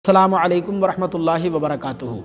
अस्सलामु अलैकुम वरहमतुल्लाहि वबरकातुहू।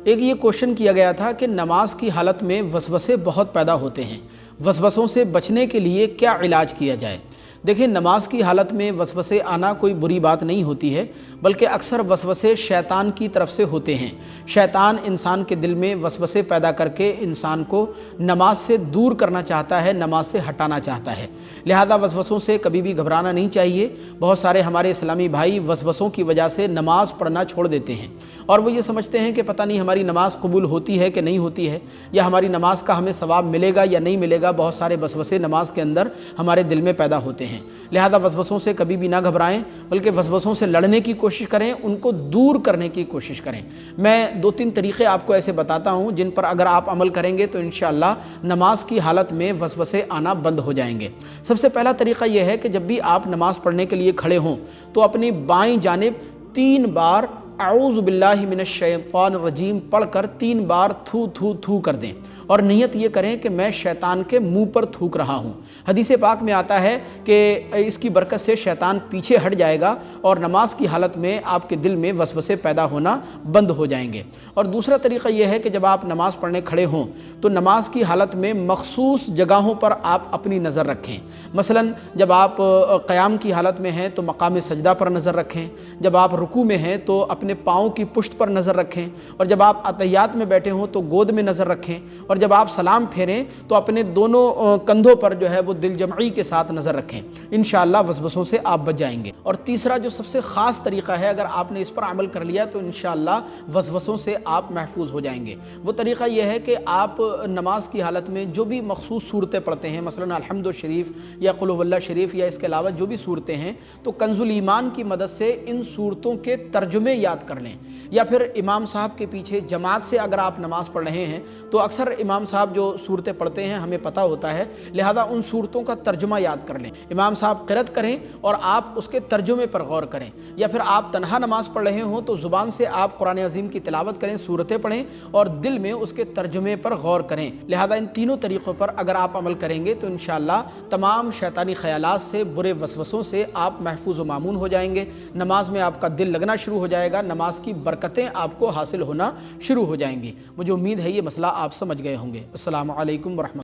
एक ये क्वेश्चन किया गया था कि नमाज की हालत में वसवसे बहुत पैदा होते हैं, वसवसों से बचने के लिए क्या इलाज किया जाए। देखिए, नमाज की हालत में वसवसे आना कोई बुरी बात नहीं होती है, बल्कि अक्सर वसवसे शैतान की तरफ से होते हैं। शैतान इंसान के दिल में वसवसे पैदा करके इंसान को नमाज से दूर करना चाहता है, नमाज से हटाना चाहता है। लिहाजा वसवसों से कभी भी घबराना नहीं चाहिए। बहुत सारे हमारे इस्लामी भाई वसवसों की वजह से नमाज पढ़ना छोड़ देते हैं और वो ये समझते हैं कि पता नहीं हमारी नमाज कबूल होती है कि नहीं होती है, या हमारी नमाज का हमें सवाब मिलेगा या नहीं मिलेगा। बहुत सारे वसवसे नमाज के अंदर हमारे दिल में पैदा होते हैं। लिहाजा वसवसों से कभी भी ना घबराएं, बल्कि वसवसों से लड़ने की कोशिश करें, उनको दूर करने की कोशिश करें। मैं 2-3 तरीक़े आपको ऐसे बताता हूँ जिन पर अगर आप अमल करेंगे तो इंशाअल्लाह नमाज की हालत में वसवसे आना बंद हो जाएंगे। सबसे पहला तरीक़ा यह है कि जब भी आप नमाज पढ़ने के लिए खड़े हों तो अपनी बाईं जानिब 3 बार अऊज़ु बिल्लाहि मिनश शैतानिर रजीम पढ़कर 3 बार थू थू थू कर दें और नियत ये करें कि मैं शैतान के मुंह पर थूक रहा हूँ। हदीस पाक में आता है कि इसकी बरकत से शैतान पीछे हट जाएगा और नमाज की हालत में आपके दिल में वसवसे पैदा होना बंद हो जाएंगे। और दूसरा तरीक़ा यह है कि जब आप नमाज पढ़ने खड़े हों तो नमाज की हालत में मखसूस जगहों पर आप अपनी नज़र रखें। मसलन जब आप क़याम की हालत में हैं तो मकाम सजदा पर नज़र रखें, जब आप रुकू में हैं तो अपने पाँव की पुश्त पर नज़र रखें, और जब आप अतहियात में बैठे हों तो गोद में नज़र रखें, और जब आप सलाम फेरें तो अपने दोनों कंधों पर जो है वो दिल जमई के साथ नज़र रखें। इंशाअल्लाह वसवसों से आप बच जाएंगे। और तीसरा जो सबसे ख़ास तरीक़ा है, अगर आपने इस पर अमल कर लिया तो इंशाअल्लाह वसवसों से आप महफूज हो जाएंगे। वो तरीक़ा यह है कि आप नमाज की हालत में जो भी मखसूस सूरतें पढ़ते हैं, मसलन अलहम्दु शरीफ या कुल हुवल्लाह शरीफ या इसके अलावा जो भी सूरतें हैं, तो कंजुल ईमान की मदद से इन सूरतों के तर्जुमे याद कर लें। या फिर इमाम साहब के पीछे जमात से अगर आप नमाज़ पढ़ रहे हैं तो अक्सर इमाम साहब जो सूरतें पढ़ते हैं हमें पता होता है, लिहाजा उन सूरतों का तर्जुमा याद कर लें। इमाम साहब क़िरात करें और आप उसके तर्जुमे पर गौर करें। या फिर आप तन्हा नमाज़ पढ़ रहे हों तो ज़ुबान से आप कुरान अज़ीम की तिलावत करें, सूरतें पढ़ें और दिल में उसके तर्जुमे पर गौर करें। लिहाजा इन तीनों तरीक़ों पर अगर आप अमल करेंगे तो इंशाअल्लाह तमाम शैतानी ख़यालात से, बुरे वसवसों से आप महफूज व मामून हो जाएंगे। नमाज में आपका दिल लगना शुरू हो जाएगा, नमाज की बरकतें आपको हासिल होना शुरू हो जाएंगी। मुझे उम्मीद है ये मसला आप समझ गए होंगे। अस्सलामु अलैकुम वरहमतुल्लाह।